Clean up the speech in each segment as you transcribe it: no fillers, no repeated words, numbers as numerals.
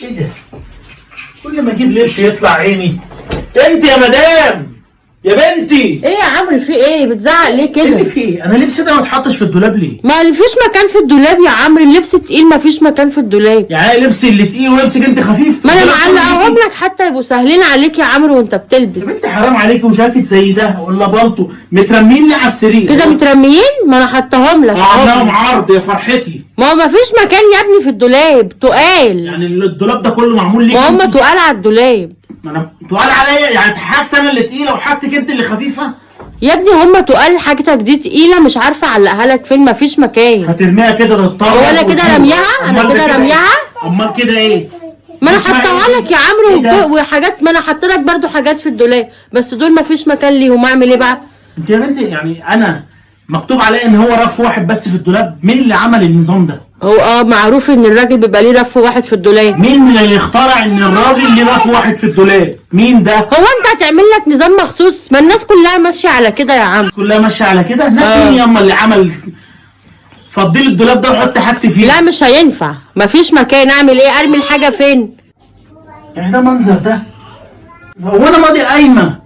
ايه ده؟ كل ما اجيب لبس يطلع عيني. انت يا مدام يا بنتي. ايه يا عمرو في ايه؟ بتزعق ليه ايه اللي كده؟ فيه؟ انا لبسي ده ما اتحطش في الدولاب ليه؟ ما فيش مكان في الدولاب يا عمرو، اللبس تقيل ما فيش مكان في الدولاب. يعني انا لبسي اللي تقيل ولبسك انت خفيف؟ ما انا الدولاب كله معلقاهم ليكي. لك حتى يبقوا سهلين عليك يا عمرو وانت يا بتلبس. بنتي حرام عليكي، وجاكيت زي ده ولا بالطو مترمين لي على السرير كده مترميين؟ ما انا حطاهم لك عاملاهم اهو. عرض يا فرحتي. ما هو ما فيش مكان يا ابني في الدولاب، تقال. يعني الدولاب ده كله معمول ليك ما هم انت؟ تقال على الدولاب. ما انا تقال عليا؟ يعني حاجتي انا اللي تقيله وحاجتك انت اللي خفيفه؟ يا ابني هم تقال، حاجتك دي تقيله مش عارفه اعلقها لك فين، ما فيش مكان. فترميها كده تتطور. هو انا كده رميها؟ انا كده رميها؟ امال كده ايه؟ ما انا اسمعي حطاها ايه؟ لك يا عمرو ايه ده؟ وحاجات، ما انا حاطه لك برضو حاجات في الدولاب، بس دول ما فيش مكان ليهم، اعمل ايه بقى؟ انت يا بنتي يعني انا مكتوب عليا ان هو رف واحد بس في الدولاب؟ مين اللي عمل النظام ده؟ هو معروف ان الراجل بيبقى ليه رف واحد في الدولاب. مين اللي اخترع ان الراجل ليه رف واحد في الدولاب؟ مين ده؟ هو انت هتعمل لك نظام مخصوص؟ ما الناس كلها ماشيه على كده يا عم. كلها ماشيه على كده؟ الناس مين ياما اللي عمل؟ فضلي الدولاب ده وحط حاجتي فيه. لا مش هينفع، مفيش مكان، اعمل ايه؟ ارمي الحاجه فين؟ يعني ده منظر ده؟ هو انا ماضي قايمه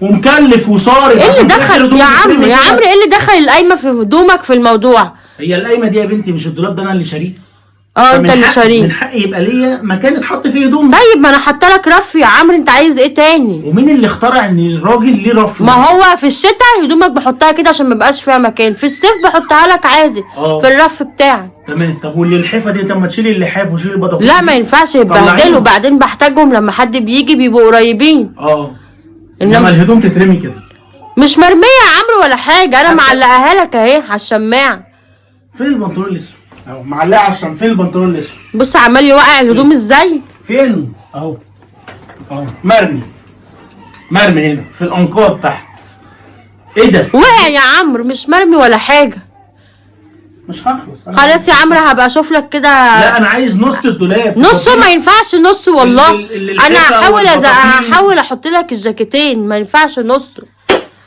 ومكلف وصارف؟ ايه اللي عشان في الآخر دخل هدومي يا عمرو تترمي يا كده؟ عمرو ايه اللي دخل القايمه في هدومك في الموضوع؟ هي القايمه دي يا بنتي مش الدولاب ده انا اللي شاريه؟ اه انت فمن اللي من شاريه. حقي يبقى ليا مكان يتحط فيه هدوم. طيب ما انا حاطه لك رف يا عمرو، انت عايز ايه تاني؟ ومين اللي اخترع ان الراجل ليه رف؟ ما هو في الشتاء هدومك بحطها كده عشان ما يبقاش فيها مكان، في الصيف بحطها لك عادي في الرف بتاعك. تمام. طب واللحافه دي؟ طب ما تشيلي اللحاف وشيلي البطاطين. لا ما ينفعش يتبهدلوا، وبعدين بحتاجهم لما حد بيجي بيبقوا قريبين. انما الهدوم تترمي كده؟ مش مرميه يا عمرو ولا حاجه، انا معلقاها لك اهي على الشماعه. فين البنطلون الاسود؟ اهو معلقه على الشماعه. فين البنطلون الاسود؟ بص عمال يوقع الهدوم ازاي. فين؟ اهو مرمي هنا في الانقاض تحت. ايه ده؟ وقع يا عمرو، مش مرمي ولا حاجه. مش هخلص خلاص يا عمرو هبقى اشوف لك كده. لا انا عايز نص الدولاب. نصه ما ينفعش نصه والله. انا هحاول والبطاطين. هحاول احط لك الجاكيتين، ما ينفعش نصه.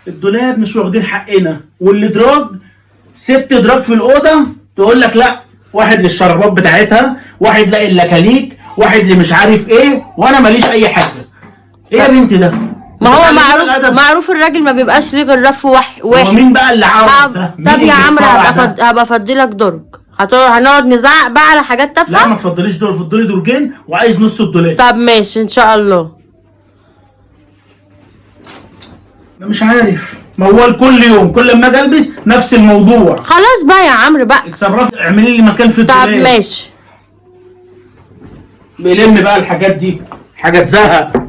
الدولاب مش واخدين حقنا، والادراج 6 ادراج في الاوضه تقول لك لا، واحد للشرابات بتاعتها، واحد لا اللكاليك، واحد اللي مش عارف ايه، وانا ماليش اي حاجه. ايه يا بنتي ده؟ ما هو معروف الراجل ما بيبقاش ليه غير رف واحد. هو مين بقى اللي عارف ده؟ طب يا عمرو هبقى افضلك درج. هنقعد نزعق بقى على حاجات تافهه؟ لا ما تفضليش دول، فضلي درجين وعايز نص الدولاب. طب ماشي ان شاء الله. انا مش عارف، موال كل يوم كل ما اجي البس نفس الموضوع. خلاص بقى يا عمرو بقى اتصرفي اعملي لي مكان في الدولاب. طب ماشي. بيلم بقى الحاجات دي، حاجه تزهق.